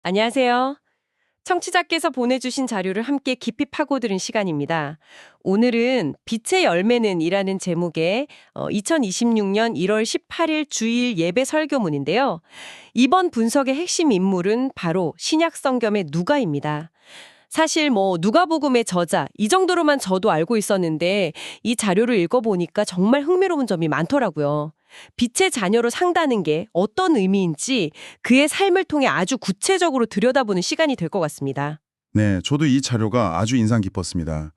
안녕하세요. 청취자께서 보내주신 자료를 함께 깊이 파고드는 시간입니다. 오늘은 빛의 열매는 이라는 제목의 2026년 1월 18일 주일 예배 설교문인데요. 이번 분석의 핵심 인물은 바로 신약 성경의 누가입니다. 사실 누가복음의 저자 이 정도로만 저도 알고 있었는데 이 자료를 읽어보니까 정말 흥미로운 점이 많더라고요. 빛의 자녀로 산다는 게 어떤 의미인지 그의 삶을 통해 아주 구체적으로 들여다보는 시간이 될 것 같습니다. 네, 저도 이 자료가 아주 인상 깊었습니다.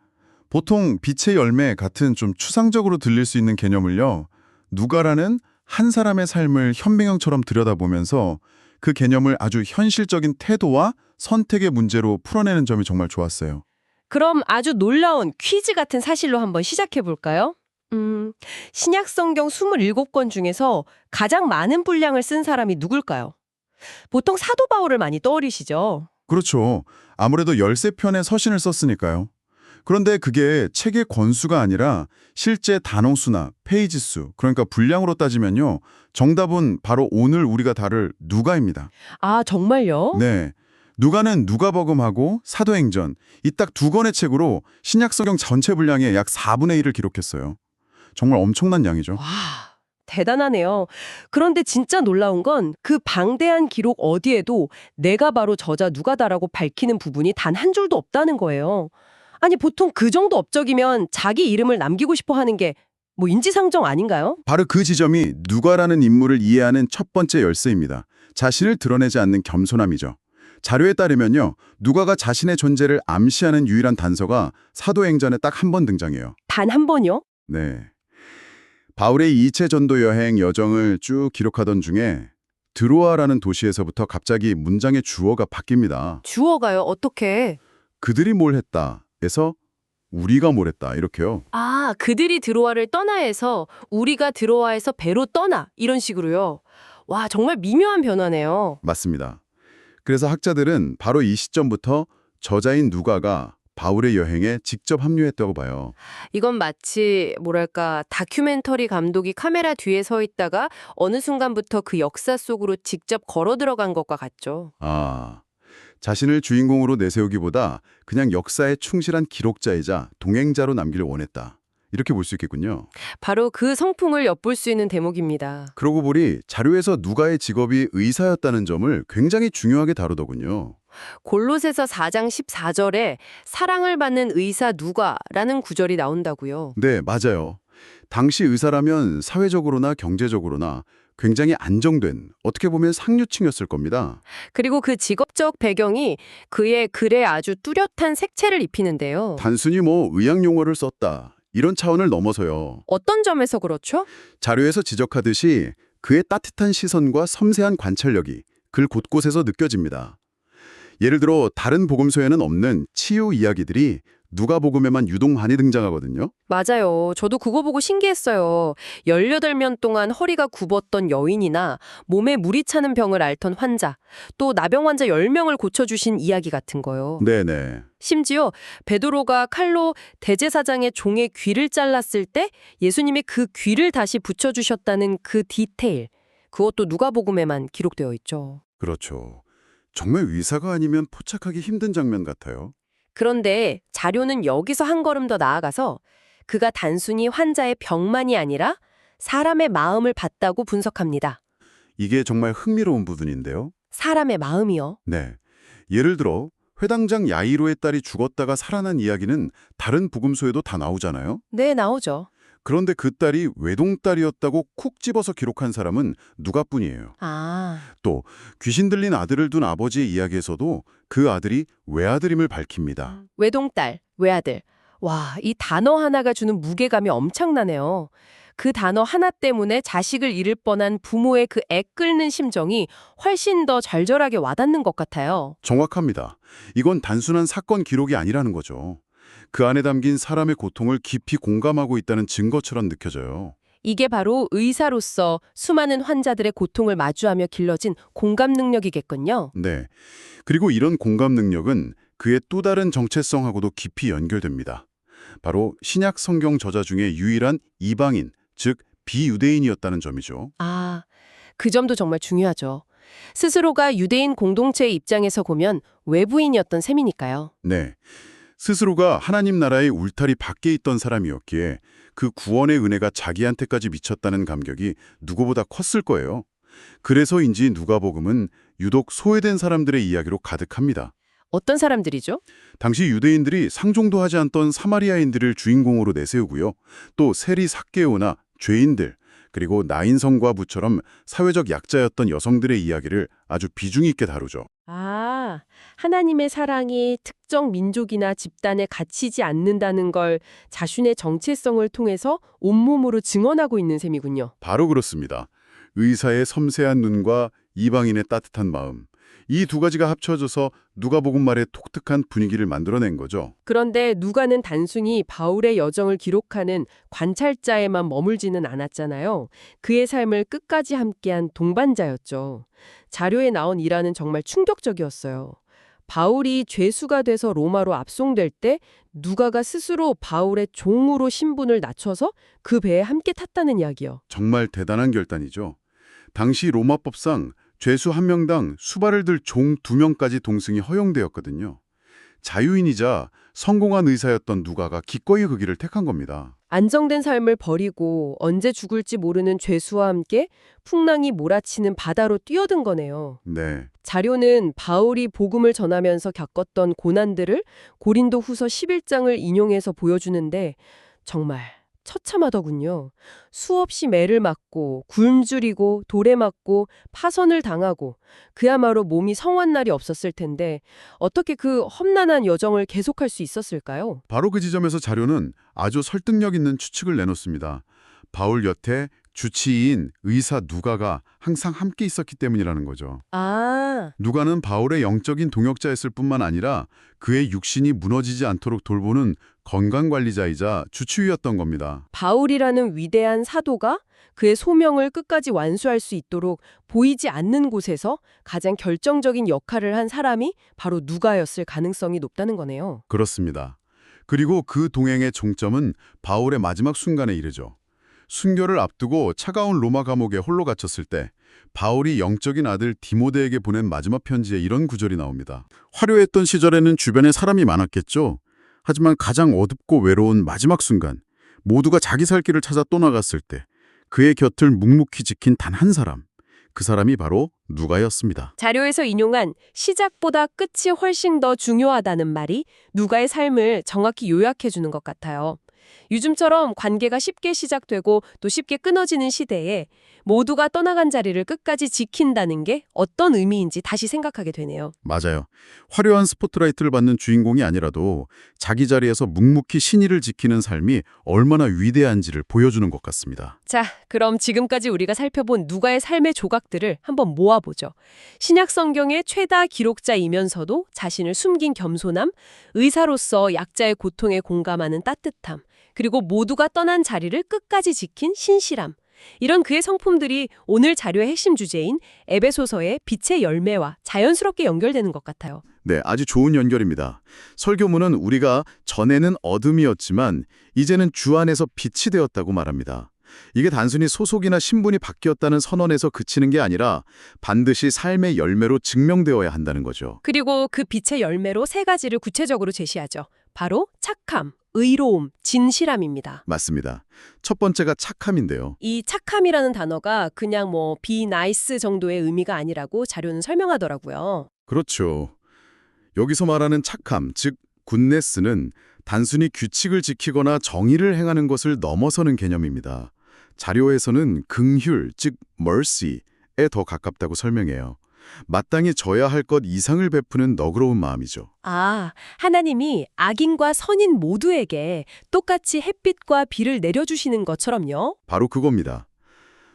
보통 빛의 열매 같은 좀 추상적으로 들릴 수 있는 개념을요, 누가라는 한 사람의 삶을 현명형처럼 들여다보면서 그 개념을 아주 현실적인 태도와 선택의 문제로 풀어내는 점이 정말 좋았어요. 그럼 아주 놀라운 퀴즈 같은 사실로 한번 시작해 볼까요? 신약 성경 27권 중에서 가장 많은 분량을 쓴 사람이 누굴까요? 보통 사도 바울을 많이 떠올리시죠? 그렇죠. 아무래도 13편의 서신을 썼으니까요. 그런데 그게 책의 권수가 아니라 실제 단어 수나 페이지 수, 그러니까 분량으로 따지면요, 정답은 바로 오늘 우리가 다룰 누가입니다. 아, 정말요? 네. 누가는 누가복음하고 사도행전, 이 딱 두 권의 책으로 신약 성경 전체 분량의 약 4분의 1을 기록했어요. 정말 엄청난 양이죠. 와, 대단하네요. 그런데 진짜 놀라운 건 그 방대한 기록 어디에도 내가 바로 저자 누가다라고 밝히는 부분이 단 한 줄도 없다는 거예요. 아니, 보통 그 정도 업적이면 자기 이름을 남기고 싶어 하는 게 인지상정 아닌가요? 바로 그 지점이 누가라는 인물을 이해하는 첫 번째 열쇠입니다. 자신을 드러내지 않는 겸손함이죠. 자료에 따르면요, 누가가 자신의 존재를 암시하는 유일한 단서가 사도행전에 딱 한 번 등장해요. 단 한 번요? 네. 바울의 2차 전도 여행 여정을 쭉 기록하던 중에 드로아라는 도시에서부터 갑자기 문장의 주어가 바뀝니다. 주어가요? 어떻게? 그들이 뭘 했다 에서 우리가 뭘 했다 이렇게요. 아, 그들이 드로아를 떠나해서 우리가 드로아에서 배로 떠나 이런 식으로요. 와, 정말 미묘한 변화네요. 맞습니다. 그래서 학자들은 바로 이 시점부터 저자인 누가가 바울의 여행에 직접 합류했다고 봐요. 이건 마치 뭐랄까 다큐멘터리 감독이 카메라 뒤에 서 있다가 어느 순간부터 그 역사 속으로 직접 걸어 들어간 것과 같죠. 아, 자신을 주인공으로 내세우기보다 그냥 역사에 충실한 기록자이자 동행자로 남기를 원했다. 이렇게 볼 수 있겠군요. 바로 그 성풍을 엿볼 수 있는 대목입니다. 그러고 보니 자료에서 누가의 직업이 의사였다는 점을 굉장히 중요하게 다루더군요. 골로새서 4장 14절에 사랑을 받는 의사 누가라는 구절이 나온다고요. 네, 맞아요. 당시 의사라면 사회적으로나 경제적으로나 굉장히 안정된, 어떻게 보면 상류층이었을 겁니다. 그리고 그 직업적 배경이 그의 글에 아주 뚜렷한 색채를 입히는데요. 단순히 의학 용어를 썼다, 이런 차원을 넘어서요. 어떤 점에서 그렇죠? 자료에서 지적하듯이 그의 따뜻한 시선과 섬세한 관찰력이 글 곳곳에서 느껴집니다. 예를 들어 다른 복음서에는 없는 치유 이야기들이 누가복음에만 유독 많이 등장하거든요. 맞아요. 저도 그거 보고 신기했어요. 18년 동안 허리가 굽었던 여인이나 몸에 물이 차는 병을 앓던 환자, 또 나병 환자 10명을 고쳐주신 이야기 같은 거요. 네네. 심지어 베드로가 칼로 대제사장의 종의 귀를 잘랐을 때 예수님이 그 귀를 다시 붙여주셨다는 그 디테일, 그것도 누가복음에만 기록되어 있죠. 그렇죠. 정말 의사가 아니면 포착하기 힘든 장면 같아요. 그런데 자료는 여기서 한 걸음 더 나아가서 그가 단순히 환자의 병만이 아니라 사람의 마음을 봤다고 분석합니다. 이게 정말 흥미로운 부분인데요. 사람의 마음이요. 네. 예를 들어 회당장 야이로의 딸이 죽었다가 살아난 이야기는 다른 복음서에도 다 나오잖아요. 네, 나오죠. 그런데 그 딸이 외동딸이었다고 콕 집어서 기록한 사람은 누가뿐이에요. 아, 또 귀신 들린 아들을 둔 아버지의 이야기에서도 그 아들이 외아들임을 밝힙니다. 외동딸, 외아들. 와, 이 단어 하나가 주는 무게감이 엄청나네요. 그 단어 하나 때문에 자식을 잃을 뻔한 부모의 그 애 끓는 심정이 훨씬 더 절절하게 와닿는 것 같아요. 정확합니다. 이건 단순한 사건 기록이 아니라는 거죠. 그 안에 담긴 사람의 고통을 깊이 공감하고 있다는 증거처럼 느껴져요. 이게 바로 의사로서 수많은 환자들의 고통을 마주하며 길러진 공감 능력이겠군요. 네. 그리고 이런 공감 능력은 그의 또 다른 정체성하고도 깊이 연결됩니다. 바로 신약 성경 저자 중에 유일한 이방인, 즉 비유대인이었다는 점이죠. 아, 그 점도 정말 중요하죠. 스스로가 유대인 공동체의 입장에서 보면 외부인이었던 셈이니까요. 네. 스스로가 하나님 나라의 울타리 밖에 있던 사람이었기에 그 구원의 은혜가 자기한테까지 미쳤다는 감격이 누구보다 컸을 거예요. 그래서인지 누가복음은 유독 소외된 사람들의 이야기로 가득합니다. 어떤 사람들이죠? 당시 유대인들이 상종도 하지 않던 사마리아인들을 주인공으로 내세우고요. 또 세리 삭개오나 죄인들, 그리고 나인성과부처럼 사회적 약자였던 여성들의 이야기를 아주 비중 있게 다루죠. 아, 하나님의 사랑이 특정 민족이나 집단에 갇히지 않는다는 걸 자신의 정체성을 통해서 온몸으로 증언하고 있는 셈이군요. 바로 그렇습니다. 의사의 섬세한 눈과 이방인의 따뜻한 마음. 이 두 가지가 합쳐져서 누가복음 말의 독특한 분위기를 만들어낸 거죠. 그런데 누가는 단순히 바울의 여정을 기록하는 관찰자에만 머물지는 않았잖아요. 그의 삶을 끝까지 함께한 동반자였죠. 자료에 나온 일화는 정말 충격적이었어요. 바울이 죄수가 돼서 로마로 압송될 때 누가가 스스로 바울의 종으로 신분을 낮춰서 그 배에 함께 탔다는 이야기요. 정말 대단한 결단이죠. 당시 로마법상 죄수 한 명당 수발을 들 종 2명까지 동승이 허용되었거든요. 자유인이자 성공한 의사였던 누가가 기꺼이 그 길을 택한 겁니다. 안정된 삶을 버리고 언제 죽을지 모르는 죄수와 함께 풍랑이 몰아치는 바다로 뛰어든 거네요. 네, 자료는 바울이 복음을 전하면서 겪었던 고난들을 고린도 후서 11장을 인용해서 보여주는데 정말 처참하더군요. 수없이 매를 맞고 굶주리고 돌에 맞고 파선을 당하고 그야말로 몸이 성한 날이 없었을 텐데 어떻게 그 험난한 여정을 계속할 수 있었을까요? 바로 그 지점에서 자료는 아주 설득력 있는 추측을 내놓습니다. 바울 여태 주치의인 의사 누가가 항상 함께 있었기 때문이라는 거죠. 아, 누가는 바울의 영적인 동역자였을 뿐만 아니라 그의 육신이 무너지지 않도록 돌보는 건강관리자이자 주치의였던 겁니다. 바울이라는 위대한 사도가 그의 소명을 끝까지 완수할 수 있도록 보이지 않는 곳에서 가장 결정적인 역할을 한 사람이 바로 누가였을 가능성이 높다는 거네요. 그렇습니다. 그리고 그 동행의 종점은 바울의 마지막 순간에 이르죠. 순교를 앞두고 차가운 로마 감옥에 홀로 갇혔을 때 바울이 영적인 아들 디모데에게 보낸 마지막 편지에 이런 구절이 나옵니다. 화려했던 시절에는 주변에 사람이 많았겠죠. 하지만 가장 어둡고 외로운 마지막 순간, 모두가 자기 살 길을 찾아 떠나갔을 때 그의 곁을 묵묵히 지킨 단 한 사람, 그 사람이 바로 누가였습니다. 자료에서 인용한 시작보다 끝이 훨씬 더 중요하다는 말이 누가의 삶을 정확히 요약해 주는 것 같아요. 요즘처럼 관계가 쉽게 시작되고 또 쉽게 끊어지는 시대에 모두가 떠나간 자리를 끝까지 지킨다는 게 어떤 의미인지 다시 생각하게 되네요. 맞아요. 화려한 스포트라이트를 받는 주인공이 아니라도 자기 자리에서 묵묵히 신의를 지키는 삶이 얼마나 위대한지를 보여주는 것 같습니다. 자, 그럼 지금까지 우리가 살펴본 누가의 삶의 조각들을 한번 모아보죠. 신약 성경의 최다 기록자이면서도 자신을 숨긴 겸손함, 의사로서 약자의 고통에 공감하는 따뜻함, 그리고 모두가 떠난 자리를 끝까지 지킨 신실함. 이런 그의 성품들이 오늘 자료의 핵심 주제인 에베소서의 빛의 열매와 자연스럽게 연결되는 것 같아요. 네, 아주 좋은 연결입니다. 설교문은 우리가 전에는 어둠이었지만 이제는 주 안에서 빛이 되었다고 말합니다. 이게 단순히 소속이나 신분이 바뀌었다는 선언에서 그치는 게 아니라 반드시 삶의 열매로 증명되어야 한다는 거죠. 그리고 그 빛의 열매로 세 가지를 구체적으로 제시하죠. 바로 착함, 의로움, 진실함입니다. 맞습니다. 첫 번째가 착함인데요. 이 착함이라는 단어가 그냥 be nice 정도의 의미가 아니라고 자료는 설명하더라고요. 그렇죠. 여기서 말하는 착함, 즉 굿네스는 단순히 규칙을 지키거나 정의를 행하는 것을 넘어서는 개념입니다. 자료에서는 긍휼, 즉 mercy에 더 가깝다고 설명해요. 마땅히 져야 할 것 이상을 베푸는 너그러운 마음이죠. 아, 하나님이 악인과 선인 모두에게 똑같이 햇빛과 비를 내려주시는 것처럼요? 바로 그겁니다.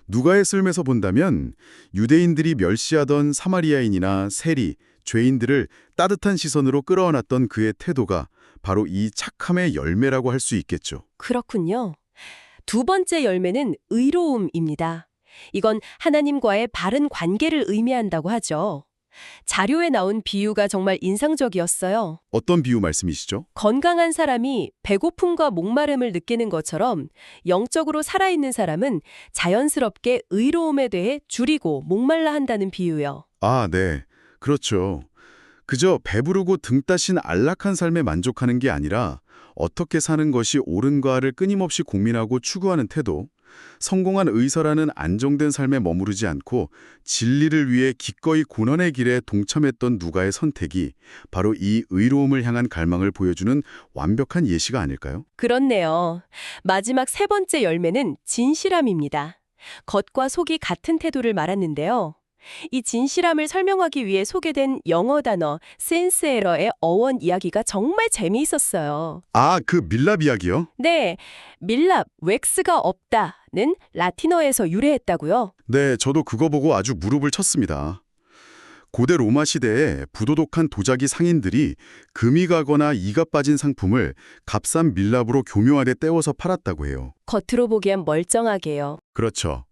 누가의 삶에서 본다면 유대인들이 멸시하던 사마리아인이나 세리, 죄인들을 따뜻한 시선으로 끌어안았던 그의 태도가 바로 이 착함의 열매라고 할 수 있겠죠. 그렇군요. 두 번째 열매는 의로움입니다. 이건 하나님과의 바른 관계를 의미한다고 하죠. 자료에 나온 비유가 정말 인상적이었어요. 어떤 비유 말씀이시죠? 건강한 사람이 배고픔과 목마름을 느끼는 것처럼 영적으로 살아있는 사람은 자연스럽게 의로움에 대해 줄이고 목말라 한다는 비유요. 아, 네. 그렇죠. 그저 배부르고 등 따신 안락한 삶에 만족하는 게 아니라 어떻게 사는 것이 옳은가를 끊임없이 고민하고 추구하는 태도, 성공한 의사라는 안정된 삶에 머무르지 않고 진리를 위해 기꺼이 고난의 길에 동참했던 누가의 선택이 바로 이 의로움을 향한 갈망을 보여주는 완벽한 예시가 아닐까요? 그렇네요. 마지막 세 번째 열매는 진실함입니다. 겉과 속이 같은 태도를 말하는데요. 이 진실함을 설명하기 위해 소개된 영어 단어 신세러의 어원 이야기가 정말 재미있었어요. 아, 그 밀랍 이야기요? 네, 밀랍, 웩스가 없다는 라틴어에서 유래했다고요. 네, 저도 그거 보고 아주 무릎을 쳤습니다. 고대 로마 시대에 부도덕한 도자기 상인들이 금이 가거나 이가 빠진 상품을 값싼 밀랍으로 교묘하게 떼워서 팔았다고 해요. 겉으로 보기엔 멀쩡하게요. 그렇죠.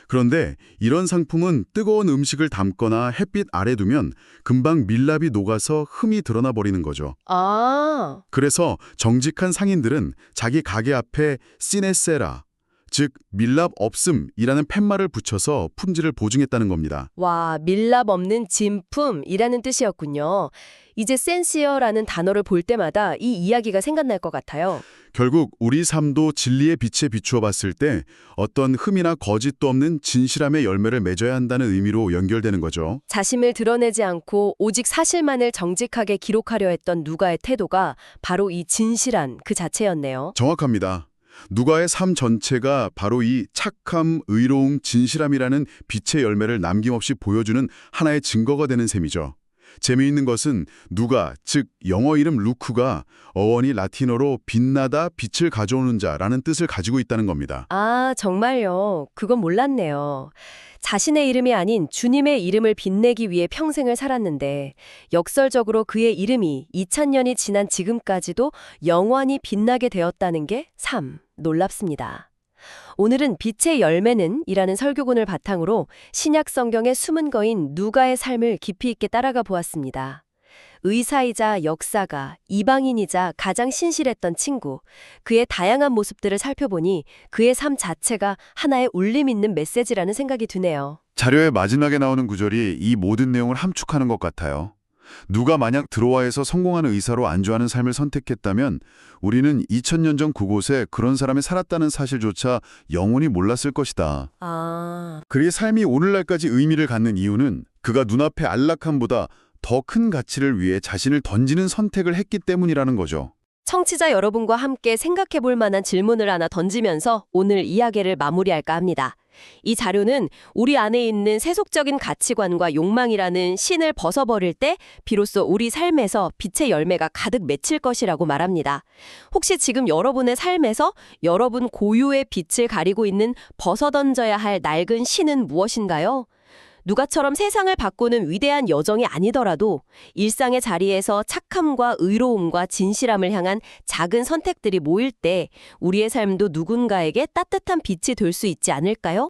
그런데 이런 상품은 뜨거운 음식을 담거나 햇빛 아래 두면 금방 밀랍이 녹아서 흠이 드러나 버리는 거죠. 아, 그래서 정직한 상인들은 자기 가게 앞에 시네세라, 즉 밀랍 없음이라는 팻말을 붙여서 품질을 보증했다는 겁니다. 와, 밀랍 없는 진품이라는 뜻이었군요. 이제 센시어라는 단어를 볼 때마다 이 이야기가 생각날 것 같아요. 결국 우리 삶도 진리의 빛에 비추어 봤을 때 어떤 흠이나 거짓도 없는 진실함의 열매를 맺어야 한다는 의미로 연결되는 거죠. 자신을 드러내지 않고 오직 사실만을 정직하게 기록하려 했던 누가의 태도가 바로 이 진실한 그 자체였네요. 정확합니다. 누가의 삶 전체가 바로 이 착함, 의로움, 진실함이라는 빛의 열매를 남김없이 보여주는 하나의 증거가 되는 셈이죠. 재미있는 것은 누가, 즉 영어 이름 루크가 어원이 라틴어로 빛나다, 빛을 가져오는 자라는 뜻을 가지고 있다는 겁니다. 아, 정말요? 그건 몰랐네요. 자신의 이름이 아닌 주님의 이름을 빛내기 위해 평생을 살았는데 역설적으로 그의 이름이 2000년이 지난 지금까지도 영원히 빛나게 되었다는 게 참 놀랍습니다. 오늘은 빛의 열매는 이라는 설교문을 바탕으로 신약 성경의 숨은 거인 누가의 삶을 깊이 있게 따라가 보았습니다. 의사이자 역사가, 이방인이자 가장 신실했던 친구, 그의 다양한 모습들을 살펴보니 그의 삶 자체가 하나의 울림 있는 메시지라는 생각이 드네요. 자료의 마지막에 나오는 구절이 이 모든 내용을 함축하는 것 같아요. 누가 만약 드로아에서 성공하는 의사로 안주하는 삶을 선택했다면 우리는 2000년 전 그곳에 그런 사람이 살았다는 사실조차 영원히 몰랐을 것이다. 아, 그의 삶이 오늘날까지 의미를 갖는 이유는 그가 눈앞의 안락함보다 더 큰 가치를 위해 자신을 던지는 선택을 했기 때문이라는 거죠. 청취자 여러분과 함께 생각해 볼 만한 질문을 하나 던지면서 오늘 이야기를 마무리할까 합니다. 이 자료는 우리 안에 있는 세속적인 가치관과 욕망이라는 신을 벗어버릴 때 비로소 우리 삶에서 빛의 열매가 가득 맺힐 것이라고 말합니다. 혹시 지금 여러분의 삶에서 여러분 고유의 빛을 가리고 있는 벗어던져야 할 낡은 신은 무엇인가요? 누가처럼 세상을 바꾸는 위대한 여정이 아니더라도 일상의 자리에서 착함과 의로움과 진실함을 향한 작은 선택들이 모일 때 우리의 삶도 누군가에게 따뜻한 빛이 될 수 있지 않을까요?